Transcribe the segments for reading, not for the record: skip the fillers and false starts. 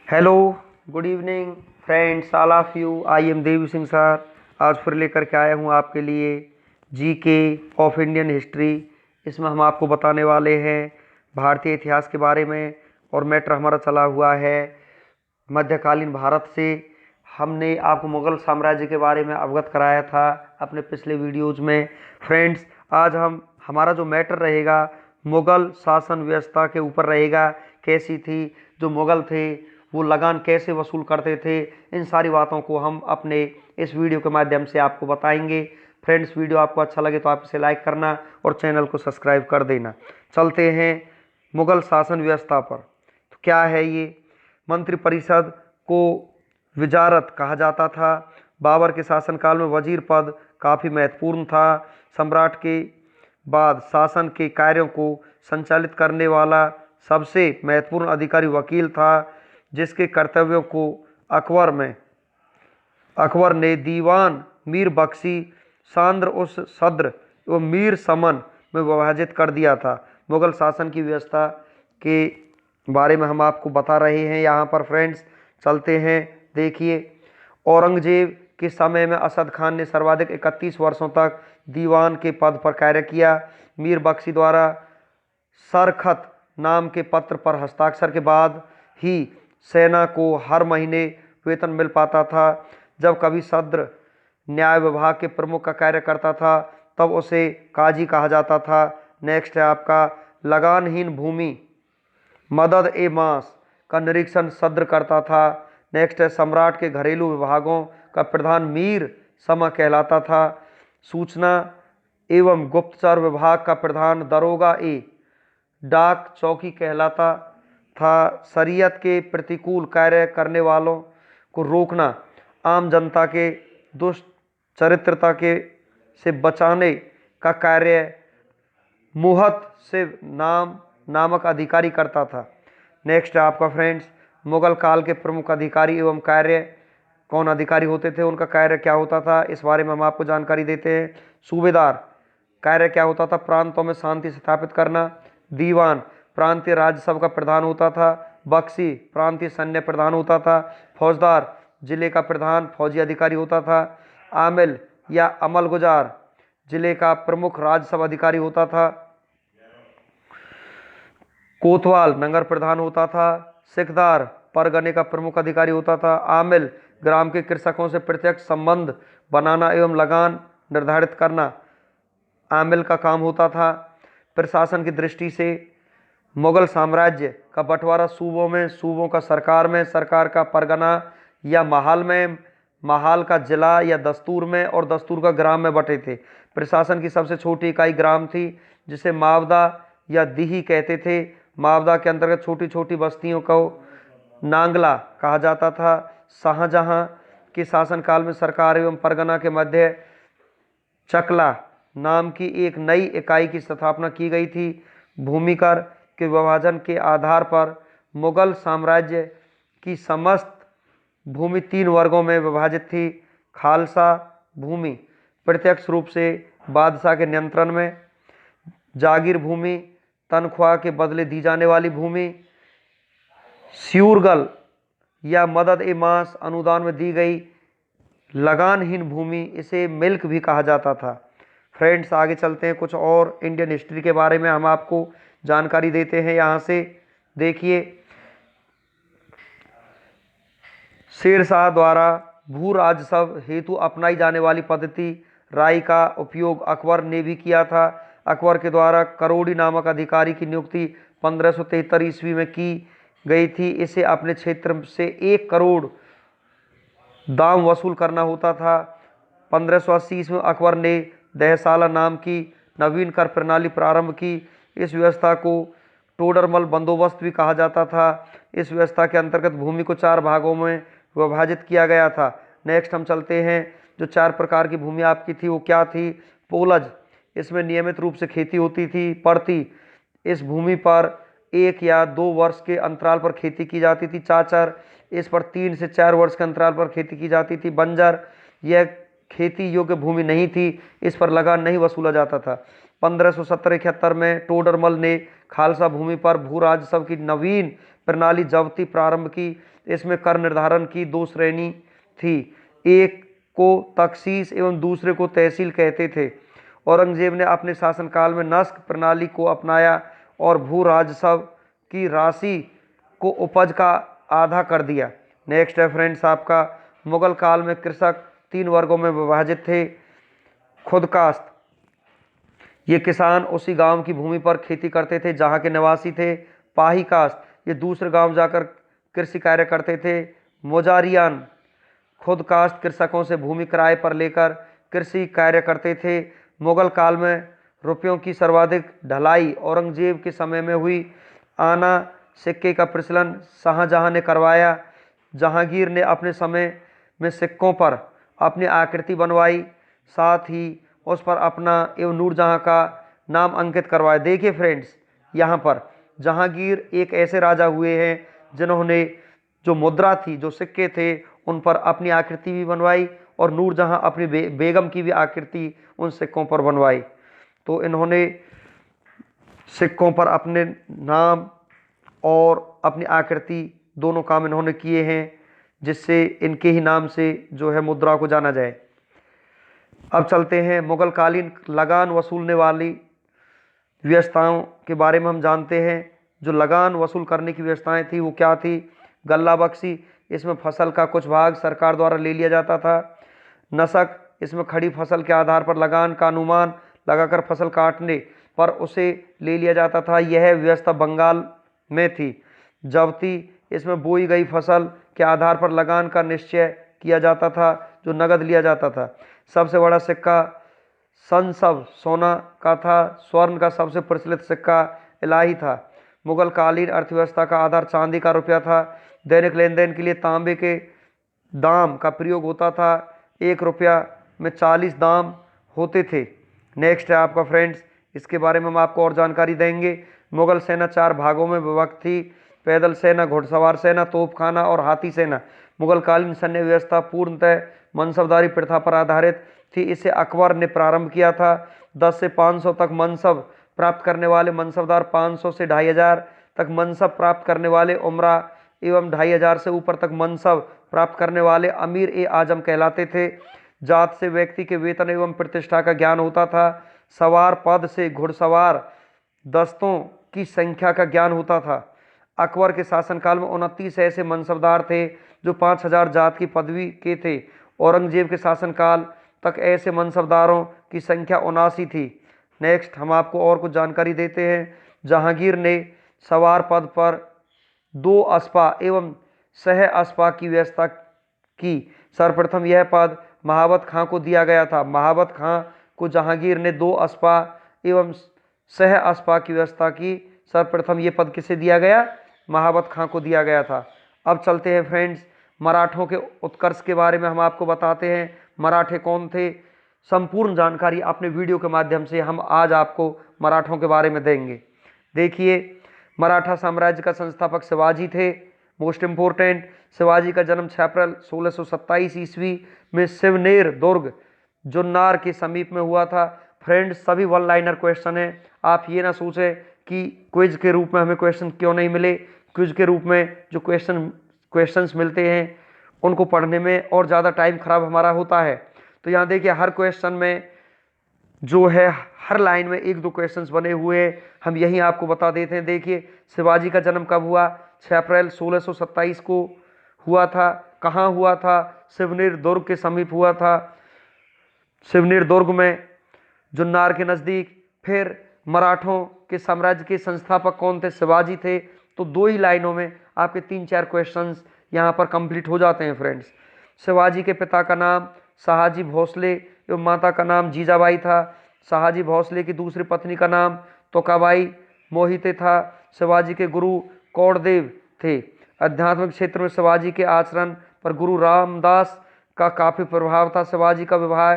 Hello, good evening friends, all of you. I am Devi Singh sir. आज फिर लेकर के आया हूँ आपके लिए जीके ऑफ इंडियन हिस्ट्री। इसमें हम आपको बताने वाले हैं भारतीय इतिहास के बारे में। और मैटर हमारा चला हुआ है मध्यकालीन भारत से। हमने आपको मुगल साम्राज्य के बारे में अवगत कराया था अपने पिछले वीडियोज़ में। फ्रेंड्स, आज हमारा जो मैटर रहेगा मुगल शासन व्यवस्था के ऊपर रहेगा। कैसी थी, जो मुगल थे वो लगान कैसे वसूल करते थे, इन सारी बातों को हम अपने इस वीडियो के माध्यम से आपको बताएंगे। फ्रेंड्स, वीडियो आपको अच्छा लगे तो आप इसे लाइक करना और चैनल को सब्सक्राइब कर देना। चलते हैं मुगल शासन व्यवस्था पर। तो क्या है ये? मंत्रिपरिषद को विजारत कहा जाता था। बाबर के शासनकाल में वजीर पद काफ़ी महत्वपूर्ण था। सम्राट के बाद शासन के कार्यों को संचालित करने वाला सबसे महत्वपूर्ण अधिकारी वकील था, जिसके कर्तव्यों को अकबर ने दीवान, मीर बख्शी, सांद्र उस सद्र एवं मीर समन में विभाजित कर दिया था। मुगल शासन की व्यवस्था के बारे में हम आपको बता रहे हैं यहाँ पर। फ्रेंड्स, चलते हैं। देखिए, औरंगजेब के समय में असद खान ने सर्वाधिक 31 वर्षों तक दीवान के पद पर कार्य किया। मीर बख्शी द्वारा सरखत नाम के पत्र पर हस्ताक्षर के बाद ही सेना को हर महीने वेतन मिल पाता था। जब कभी सद्र न्याय विभाग के प्रमुख का कार्य करता था तब उसे काजी कहा जाता था। नेक्स्ट है आपका लगानहीन भूमि, मदद ए मास का निरीक्षण सद्र करता था। नेक्स्ट है सम्राट के घरेलू विभागों का प्रधान मीर समा कहलाता था। सूचना एवं गुप्तचर विभाग का प्रधान दरोगा ए डाक चौकी कहलाता था। शरीयत के प्रतिकूल कार्य करने वालों को रोकना, आम जनता के दुष्ट चरित्रता के से बचाने का कार्य मुहत से नामक अधिकारी करता था। नेक्स्ट है आपका फ्रेंड्स, मुगल काल के प्रमुख अधिकारी एवं कार्य कौन अधिकारी होते थे, उनका कार्य क्या होता था, इस बारे में हम आपको जानकारी देते हैं। सूबेदार कार्य क्या होता था? प्रांतों में शांति स्थापित करना। दीवान प्रांतीय राज्यसभा का प्रधान होता था। बख्शी प्रांतीय सैन्य प्रधान होता था। फौजदार जिले का प्रधान फौजी अधिकारी होता था। आमिल या अमलगुजार जिले का प्रमुख राज्यसभा अधिकारी होता था। कोतवाल नगर प्रधान होता था। सिकदार परगने का प्रमुख अधिकारी होता था। आमिल ग्राम के कृषकों से प्रत्यक्ष संबंध बनाना एवं लगान निर्धारित करना आमिल का काम होता था। प्रशासन की दृष्टि से मुगल साम्राज्य का बंटवारा सूबों में, सूबों का सरकार में, सरकार का परगना या महाल में, महाल का जिला या दस्तूर में और दस्तूर का ग्राम में बटे थे। प्रशासन की सबसे छोटी इकाई ग्राम थी, जिसे मावदा या दीही कहते थे। मावदा के अंतर्गत छोटी छोटी बस्तियों को नांगला कहा जाता था। शाहजहां के शासनकाल में सरकार एवं परगना के मध्य चकला नाम की एक नई इकाई की स्थापना की गई थी। भूमिकर के विभाजन के आधार पर मुगल साम्राज्य की समस्त भूमि 3 वर्गों में विभाजित थी। खालसा भूमि प्रत्यक्ष रूप से बादशाह के नियंत्रण में, जागीर भूमि तनख्वाह के बदले दी जाने वाली भूमि, स्यूरगल या मदद ए मास अनुदान में दी गई लगानहीन भूमि, इसे मिल्क भी कहा जाता था। फ्रेंड्स, आगे चलते हैं। कुछ और इंडियन हिस्ट्री के बारे में हम आपको जानकारी देते हैं यहाँ से। देखिए, शेरशाह द्वारा भू राजस्व हेतु अपनाई जाने वाली पद्धति राय का उपयोग अकबर ने भी किया था। अकबर के द्वारा करोड़ी नामक अधिकारी की नियुक्ति 1573 ईस्वी में की गई थी। इसे अपने क्षेत्र से 1 करोड़ दाम वसूल करना होता था। 1580 ईस्वी में अकबर ने दहसाला नाम की नवीन कर प्रणाली प्रारंभ की। इस व्यवस्था को टोडरमल बंदोबस्त भी कहा जाता था। इस व्यवस्था के अंतर्गत भूमि को 4 भागों में विभाजित किया गया था। नेक्स्ट हम चलते हैं। जो 4 प्रकार की भूमि आपकी थी वो क्या थी? पोलज, इसमें नियमित रूप से खेती होती थी। पड़ती, इस भूमि पर 1 या 2 वर्ष के अंतराल पर खेती की जाती थी। चाचर, इस पर 3 से 4 वर्ष के अंतराल पर खेती की जाती थी। बंजर, यह खेती योग्य भूमि नहीं थी, इस पर लगान नहीं वसूला जाता था। 1570-71 में टोडरमल ने खालसा भूमि पर भू राजस्व की नवीन प्रणाली जब्ती प्रारंभ की। इसमें कर निर्धारण की 2 श्रेणी थी, एक को तखसीस एवं दूसरे को तहसील कहते थे। औरंगजेब ने अपने शासनकाल में नस्क प्रणाली को अपनाया और भू राजस्व की राशि को उपज का आधा कर दिया। नेक्स्ट है फ्रेंड्स आपका, मुगल काल में कृषक 3 वर्गों में विभाजित थे। खुदकास्ट, ये किसान उसी गांव की भूमि पर खेती करते थे जहां के निवासी थे। पाही कास्ट, ये दूसरे गांव जाकर कृषि कार्य करते थे। मोजारियान, खुद कास्ट कृषकों से भूमि किराए पर लेकर कृषि कार्य करते थे। मुगल काल में रुपयों की सर्वाधिक ढलाई औरंगजेब के समय में हुई। आना सिक्के का प्रचलन शाहजहां ने करवाया। जहांगीर ने अपने समय में सिक्कों पर अपनी आकृति बनवाई, साथ ही उस पर अपना एवं नूरजहां का नाम अंकित करवाया। देखिए फ्रेंड्स, यहाँ पर जहांगीर एक ऐसे राजा हुए हैं जिन्होंने जो मुद्रा थी, जो सिक्के थे, उन पर अपनी आकृति भी बनवाई और नूरजहां अपनी बेगम की भी आकृति उन सिक्कों पर बनवाई। तो इन्होंने सिक्कों पर अपने नाम और अपनी आकृति दोनों काम इन्होंने किए हैं, जिससे इनके ही नाम से जो है मुद्रा को जाना जाए। अब चलते हैं मुगल कालीन लगान वसूलने वाली व्यवस्थाओं के बारे में हम जानते हैं। जो लगान वसूल करने की व्यवस्थाएं थी वो क्या थी? गल्ला बख्शी, इसमें फसल का कुछ भाग सरकार द्वारा ले लिया जाता था। नसक, इसमें खड़ी फसल के आधार पर लगान का अनुमान लगाकर फसल काटने पर उसे ले लिया जाता था। यह व्यवस्था बंगाल में थी। जब्ती, इसमें बोई गई फसल के आधार पर लगान का निश्चय किया जाता था, जो नगद लिया जाता था। सबसे बड़ा सिक्का संसव सोना का था। स्वर्ण का सबसे प्रचलित सिक्का इलाही था। मुगल कालीन अर्थव्यवस्था का आधार चांदी का रुपया था। दैनिक लेन देन के लिए तांबे के दाम का प्रयोग होता था। 1 रुपया में 40 दाम होते थे। नेक्स्ट है आपका फ्रेंड्स, इसके बारे में हम आपको और जानकारी देंगे। मुगल सेना 4 भागों में विभक्त थी। पैदल सेना, घुड़सवार सेना, तोपखाना और हाथी सेना। मुगल कालीन सैन्य व्यवस्था पूर्णतः मनसबदारी प्रथा पर आधारित थी। इसे अकबर ने प्रारंभ किया था। 10 से 500 तक मनसब प्राप्त करने वाले मनसबदार, 500 से 2500 तक मनसब प्राप्त करने वाले उमरा एवं 2500 से ऊपर तक मनसब प्राप्त करने वाले अमीर ए आजम कहलाते थे। जात से व्यक्ति के वेतन एवं प्रतिष्ठा का ज्ञान होता था। सवार पद से घुड़सवार दस्तों की संख्या का ज्ञान होता था। अकबर के शासनकाल में 29 ऐसे मनसबदार थे जो 5000 जात की पदवी के थे। औरंगजेब के शासनकाल तक ऐसे मनसबदारों की संख्या 79 थी। नेक्स्ट हम आपको और कुछ जानकारी देते हैं। जहांगीर ने सवार पद पर 2 अस्पा एवं सह अस्पा की व्यवस्था की। सर्वप्रथम यह पद महाबत खां को दिया गया था। महाबत खां को जहांगीर ने 2 अस्पा एवं सह अस्पा की व्यवस्था की। सर्वप्रथम ये पद किसे दिया गया? महाबत खां को दिया गया था। अब चलते हैं फ्रेंड्स, मराठों के उत्कर्ष के बारे में हम आपको बताते हैं। मराठे कौन थे? संपूर्ण जानकारी अपने वीडियो के माध्यम से हम आज आपको मराठों के बारे में देंगे। देखिए, मराठा साम्राज्य का संस्थापक शिवाजी थे। मोस्ट इम्पोर्टेंट, शिवाजी का जन्म 6 अप्रैल 1627 ईस्वी में शिवनेर दुर्ग जुन्नार के समीप में हुआ था। फ्रेंड्स, सभी वन लाइनर क्वेश्चन है। आप ये ना सोचें कि क्विज के रूप में हमें क्वेश्चन क्यों नहीं मिले। क्विज के रूप में जो क्वेश्चंस मिलते हैं उनको पढ़ने में और ज़्यादा टाइम खराब हमारा होता है। तो यहाँ देखिए, हर क्वेश्चन में जो है हर लाइन में 1-2 क्वेश्चंस बने हुए हैं। हम यही आपको बता देते हैं। देखिए, शिवाजी का जन्म कब हुआ? 6 अप्रैल 1627 को हुआ था। कहाँ हुआ था? शिवनेर दुर्ग के समीप हुआ था। शिवनेर दुर्ग में, जुन्नार के नज़दीक। फिर मराठों के साम्राज्य के संस्थापक कौन थे? शिवाजी थे। तो 2 ही लाइनों में आपके 3-4 क्वेश्चंस यहाँ पर कंप्लीट हो जाते हैं फ्रेंड्स। शिवाजी के पिता का नाम शहाजी भोसले एवं माता का नाम जीजाबाई था। शहाजी भोसले की दूसरी पत्नी का नाम तोकाबाई मोहिते था। शिवाजी के गुरु कौड़देव थे। आध्यात्मिक क्षेत्र में शिवाजी के आचरण पर गुरु रामदास का काफ़ी प्रभाव था। शिवाजी का विवाह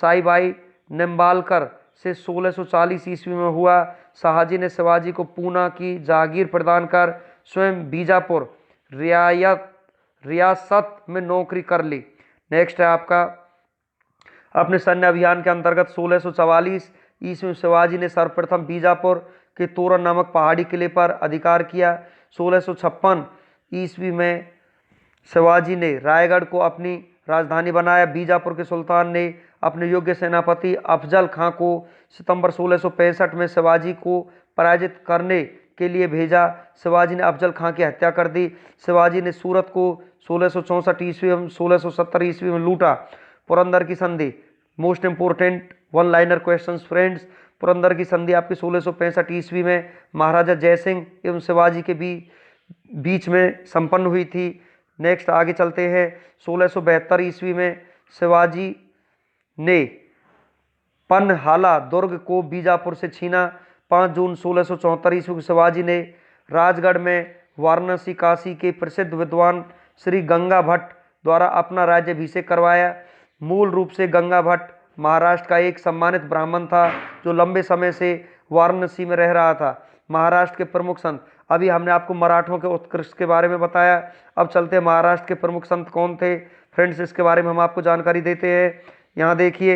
साईबाई निम्बालकर से 1640 ईस्वी में हुआ। शाहजी ने शिवाजी को पूना की जागीर प्रदान कर स्वयं बीजापुर रियासत में नौकरी कर ली। नेक्स्ट है आपका, अपने सैन्य अभियान के अंतर्गत 1644 ईस्वी में शिवाजी ने सर्वप्रथम बीजापुर के तोरण नामक पहाड़ी किले पर अधिकार किया। 1656 ईस्वी में शिवाजी ने रायगढ़ को अपनी राजधानी बनाया। बीजापुर के सुल्तान ने अपने योग्य सेनापति अफजल खां को सितंबर 1665 में शिवाजी को पराजित करने के लिए भेजा। शिवाजी ने अफजल खां की हत्या कर दी। शिवाजी ने सूरत को 1664 ईस्वी में 1670 ईस्वी में लूटा। पुरंदर की संधि, most important one liner questions friends. Purandar की संधि आपकी 1665 ईस्वी में महाराजा जयसिंह एवं शिवाजी के बीच में संपन्न हुई थी। नेक्स्ट आगे चलते हैं। 1672 ईस्वी में शिवाजी ने पनहाला दुर्ग को बीजापुर से छीना। 5 जून 1674 ईस्वी को शिवाजी ने राजगढ़ में वाराणसी काशी के प्रसिद्ध विद्वान श्री गंगा भट्ट द्वारा अपना राज्याभिषेक करवाया। मूल रूप से गंगा भट्ट महाराष्ट्र का एक सम्मानित ब्राह्मण था जो लंबे समय से वाराणसी में रह रहा था। महाराष्ट्र के प्रमुख संत, अभी हमने आपको मराठों के उत्कृष्ट के बारे में बताया, अब चलते हैं महाराष्ट्र के प्रमुख संत कौन थे फ्रेंड्स, इसके बारे में हम आपको जानकारी देते हैं। यहाँ देखिए,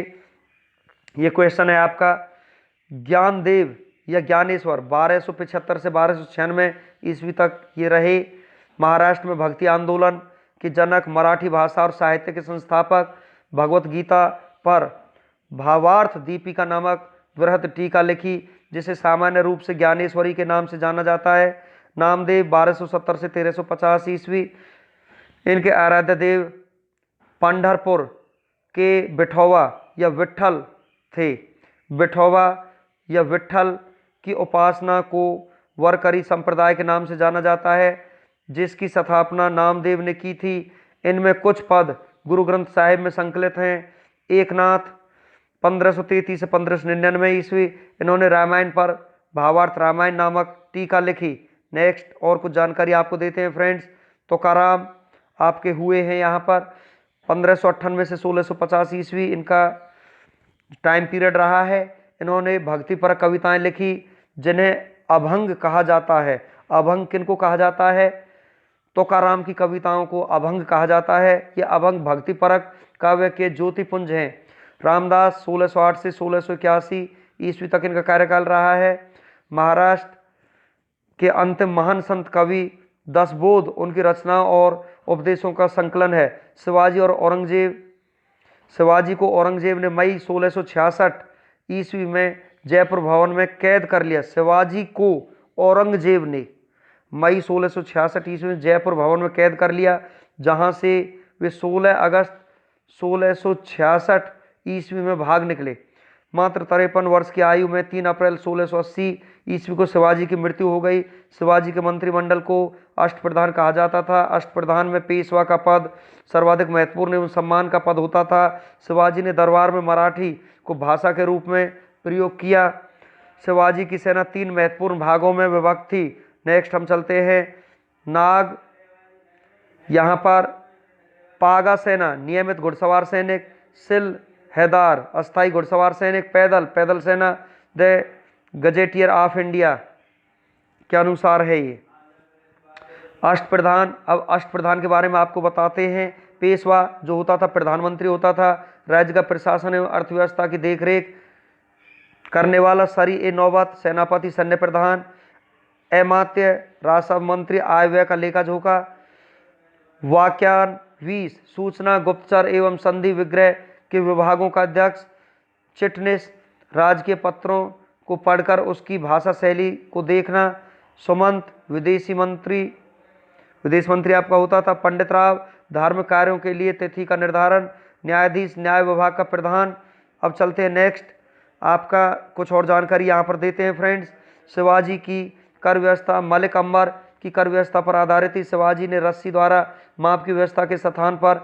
ये क्वेश्चन है आपका, ज्ञानदेव या ज्ञानेश्वर 1275 से 1296 ईस्वी तक ये रहे। महाराष्ट्र में भक्ति आंदोलन के जनक, मराठी भाषा और साहित्य के संस्थापक, भगवत गीता पर भावार्थ दीपिका नामक बृहद टीका लिखी जिसे सामान्य रूप से ज्ञानेश्वरी के नाम से जाना जाता है। नामदेव 1270 से 1350 ईस्वी। इनके आराध्य देव पंढरपुर के बिठौवा या विट्ठल थे। बिठौवा या विट्ठल की उपासना को वरकरी संप्रदाय के नाम से जाना जाता है जिसकी स्थापना नामदेव ने की थी। इनमें कुछ पद गुरु ग्रंथ साहिब में संकलित हैं। एकनाथ 1533 से 1599 ईस्वी, इन्होंने रामायण पर भावार्थ रामायण नामक टीका लिखी। नेक्स्ट और कुछ जानकारी आपको देते हैं फ्रेंड्स। तुकाराम आपके हुए हैं यहाँ पर 1598 से 1650 ईस्वी इनका टाइम पीरियड रहा है। इन्होंने भक्ति पर कविताएं लिखी जिन्हें अभंग कहा जाता है। अभंग किनको कहा जाता है? तुकाराम की कविताओं को अभंग कहा जाता है। ये अभंग भक्ति परक काव्य के ज्योतिपुंज हैं। रामदास 1608 से 1681 ईस्वी तक इनका कार्यकाल रहा है। महाराष्ट्र के अंतिम महान संत कवि दसबोध उनकी रचनाओं और उपदेशों का संकलन है। शिवाजी को औरंगजेब ने मई 1666 ईस्वी में जयपुर भवन में कैद कर लिया। शिवाजी को औरंगजेब ने मई 1666 ईस्वी में जयपुर भवन में कैद कर लिया, जहां से वे 16 अगस्त 1666 ईस्वी में भाग निकले। मात्र 53 वर्ष की आयु में 3 अप्रैल 1680 ईस्वी को शिवाजी की मृत्यु हो गई। शिवाजी के मंत्रिमंडल को अष्टप्रधान कहा जाता था। अष्टप्रधान में पेशवा का पद सर्वाधिक महत्वपूर्ण एवं सम्मान का पद होता था। शिवाजी ने दरबार में मराठी को भाषा के रूप में प्रयोग किया। शिवाजी की सेना 3 महत्वपूर्ण भागों में विभक्त थी। नेक्स्ट हम चलते हैं। नाग, यहाँ पर पागा सेना नियमित घुड़सवार सैनिक, सिल हैदार अस्थायी घुड़सवार सैनिक, पैदल सेना, द गजेटियर ऑफ इंडिया के अनुसार है ये। अष्टप्रधान, अब अष्टप्रधान के बारे में आपको बताते हैं। पेशवा जो होता था प्रधानमंत्री होता था। राज्य का प्रशासन एवं अर्थव्यवस्था की देखरेख करने वाला सरी-ए-नौबत सेनापति सैन्य प्रधान। अमात्य राजस्व मंत्री आय व्यय का लेखा जोखा। वाक्यान 20 सूचना गुप्तचर एवं संधि विग्रह के विभागों का अध्यक्ष। चिटनिस राजकीय पत्रों को पढ़कर उसकी भाषा शैली को देखना। सुमंत विदेश मंत्री आपका होता था। पंडित राव धार्मिक कार्यों के लिए तिथि का निर्धारण। न्यायाधीश न्याय विभाग का प्रधान। अब चलते हैं नेक्स्ट, आपका कुछ और जानकारी यहाँ पर देते हैं फ्रेंड्स। शिवाजी की कर व्यवस्था मलिक अंबर की कर व्यवस्था पर आधारित थी। शिवाजी ने रस्सी द्वारा माप की व्यवस्था के स्थान पर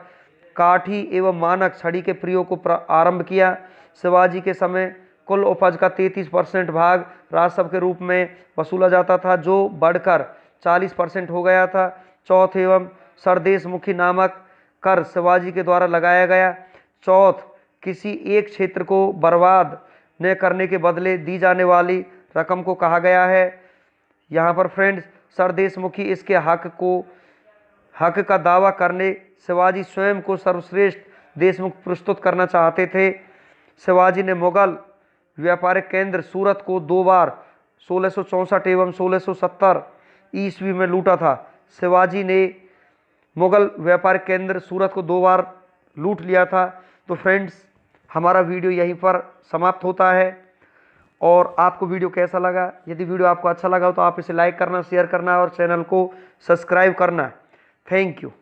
काठी एवं मानक छड़ी के प्रयोग को आरंभ किया। शिवाजी के समय कुल उपज का 33% भाग राजस्व के रूप में वसूला जाता था, जो बढ़कर 40% हो गया था। चौथ एवं सरदेशमुखी नामक कर शिवाजी के द्वारा लगाया गया। चौथ किसी एक क्षेत्र को बर्बाद न करने के बदले दी जाने वाली रकम को कहा गया है। यहाँ पर फ्रेंड्स सरदेशमुखी इसके हक का दावा करने शिवाजी स्वयं को सर्वश्रेष्ठ देशमुख प्रस्तुत करना चाहते थे। शिवाजी ने मुगल व्यापारिक केंद्र सूरत को 2 बार 1664 एवं 1670 ईस्वी में लूटा था। शिवाजी ने मुगल व्यापारिक केंद्र सूरत को 2 बार लूट लिया था। तो फ्रेंड्स, हमारा वीडियो यहीं पर समाप्त होता है। और आपको वीडियो कैसा लगा? यदि वीडियो आपको अच्छा लगा हो तो आप इसे लाइक करना, शेयर करना और चैनल को सब्सक्राइब करना। Thank you.